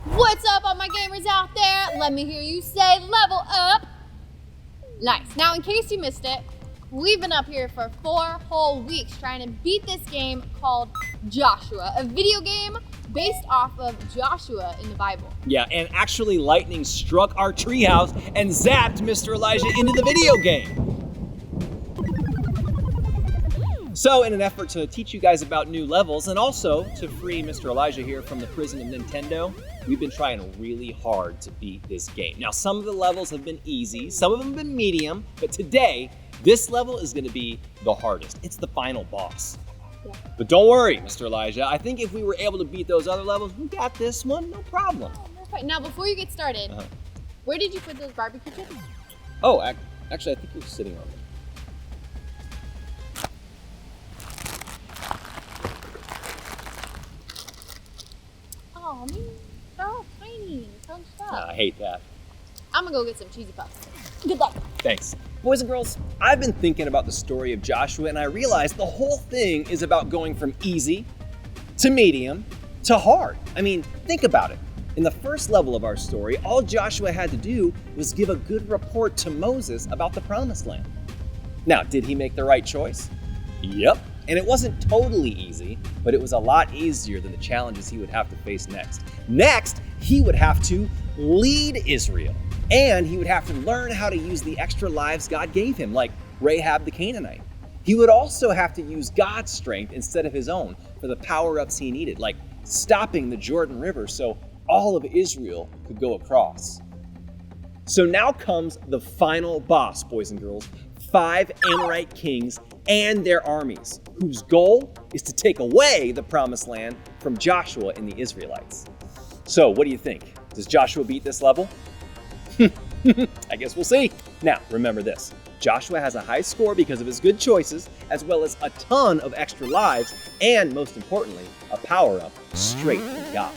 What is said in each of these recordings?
What's up, all my gamers out there? Let me hear you say level up. Nice. Now, in case you missed it, we've been up here for 4 whole weeks trying to beat this game called Joshua, a video game based off of Joshua in the Bible. Yeah, and actually lightning struck our treehouse and zapped Mr. Elijah into the video game. So in an effort to teach you guys about new levels and also to free Mr. Elijah here from the prison of Nintendo, we've been trying really hard to beat this game. Now, some of the levels have been easy, some of them have been medium, but today, this level is gonna be the hardest. It's the final boss. Yeah. But don't worry, Mr. Elijah. I think if we were able to beat those other levels, we got this one, no problem. Perfect. Now, before you get started, where did you put those barbecue chips? Oh, actually, I think he was sitting on them. Oh, man, they're all tiny, crunched up. I hate that. I'm gonna go get some cheesy puffs. Good luck. Thanks. Boys and girls, I've been thinking about the story of Joshua and I realized the whole thing is about going from easy to medium to hard. I mean, think about it. In the first level of our story, all Joshua had to do was give a good report to Moses about the promised land. Now, did he make the right choice? Yep. And it wasn't totally easy, but it was a lot easier than the challenges he would have to face next. Next, he would have to lead Israel. And he would have to learn how to use the extra lives God gave him, like Rahab the Canaanite. He would also have to use God's strength instead of his own for the power-ups he needed, like stopping the Jordan River so all of Israel could go across. So now comes the final boss, boys and girls, 5 Amorite kings and their armies, whose goal is to take away the promised land from Joshua and the Israelites. So what do you think? Does Joshua beat this level? I guess we'll see. Now, remember this. Joshua has a high score because of his good choices, as well as a ton of extra lives, and most importantly, a power-up straight from God.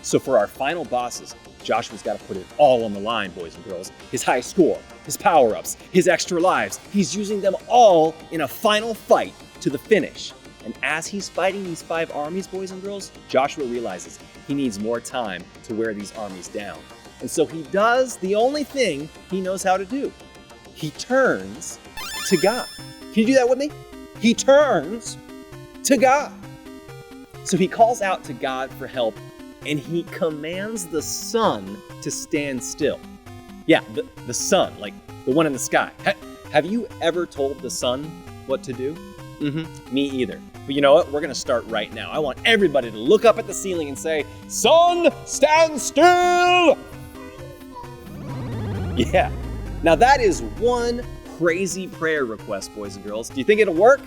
So for our final bosses, Joshua's got to put it all on the line, boys and girls. His high score, his power-ups, his extra lives. He's using them all in a final fight to the finish. And as he's fighting these 5 armies, boys and girls, Joshua realizes he needs more time to wear these armies down. And so he does the only thing he knows how to do. He turns to God. Can you do that with me? He turns to God. So he calls out to God for help and he commands the sun to stand still. Yeah, the sun, like the one in the sky. Have you ever told the sun what to do? Me either. But you know what? We're gonna start right now. I want everybody to look up at the ceiling and say, "Sun, stand still!" Yeah. Now that is one crazy prayer request, boys and girls. Do you think it'll work?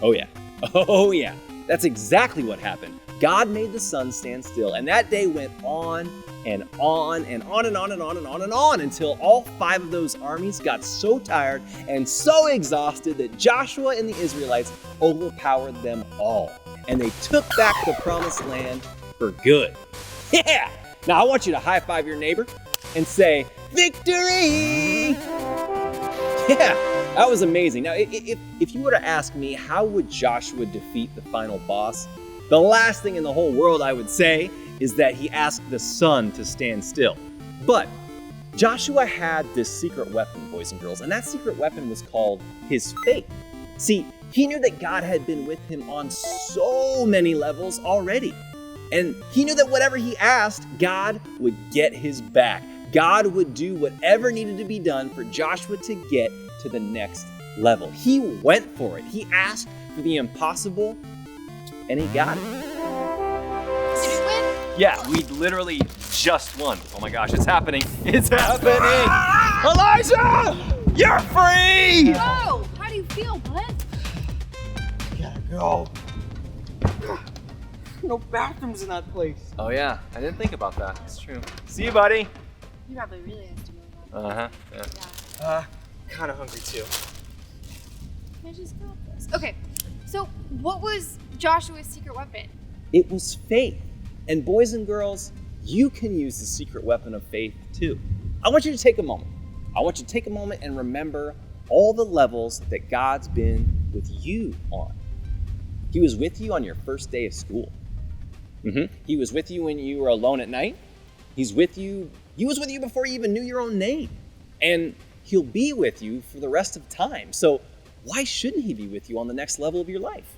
Oh yeah. Oh yeah. That's exactly what happened. God made the sun stand still, and that day went on and on and on and on and on and on and on until all 5 of those armies got so tired and so exhausted that Joshua and the Israelites overpowered them all. And they took back the promised land for good. Yeah! Now I want you to high-five your neighbor and say, "Victory!" Yeah, that was amazing. Now, if you were to ask me, how would Joshua defeat the final boss? The last thing in the whole world I would say is that he asked the sun to stand still. But Joshua had this secret weapon, boys and girls, and that secret weapon was called his faith. See, he knew that God had been with him on so many levels already. And he knew that whatever he asked, God would get his back. God would do whatever needed to be done for Joshua to get to the next level. He went for it. He asked for the impossible, and he got it. Did you win? Yeah, we literally just won. Oh my gosh, it's happening. It's happening. Elijah, you're free. Oh, how do you feel, bud? Gotta go. No bathrooms in that place. Oh yeah, I didn't think about that. It's true. See you, buddy. You probably really has to know that. Uh-huh. Yeah. Kind of hungry too. I just got this. Okay, so what was Joshua's secret weapon? It was faith. And boys and girls, you can use the secret weapon of faith too. I want you to take a moment. I want you to take a moment and remember all the levels that God's been with you on. He was with you on your first day of school. He was with you when you were alone at night. He was with you before you even knew your own name. And he'll be with you for the rest of time. So why shouldn't he be with you on the next level of your life?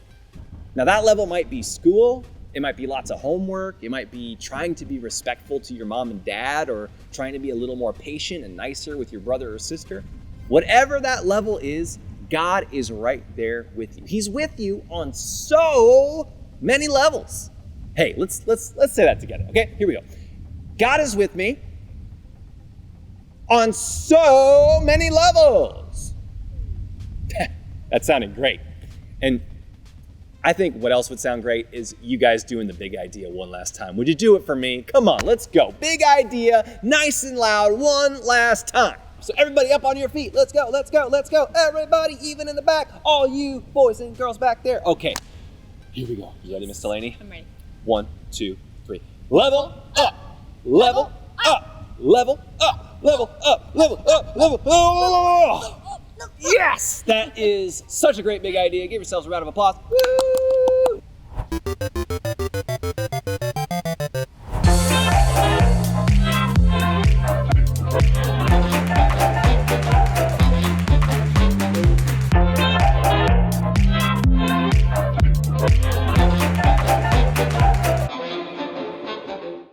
Now that level might be school, it might be lots of homework, it might be trying to be respectful to your mom and dad, or trying to be a little more patient and nicer with your brother or sister. Whatever that level is, God is right there with you. He's with you on so many levels. Hey, let's say that together, okay? Here we go. God is with me on so many levels. That sounded great. And I think what else would sound great is you guys doing the big idea one last time. Would you do it for me? Come on, let's go. Big idea, nice and loud, one last time. So everybody up on your feet. Let's go, let's go, let's go. Everybody, even in the back, all you boys and girls back there. Okay, here we go. You ready, Miss Delaney? I'm ready. 1, 2, 3. Level up, level up, level up, level up, level up, level up. Yes! That is such a great big idea. Give yourselves a round of applause. Woo!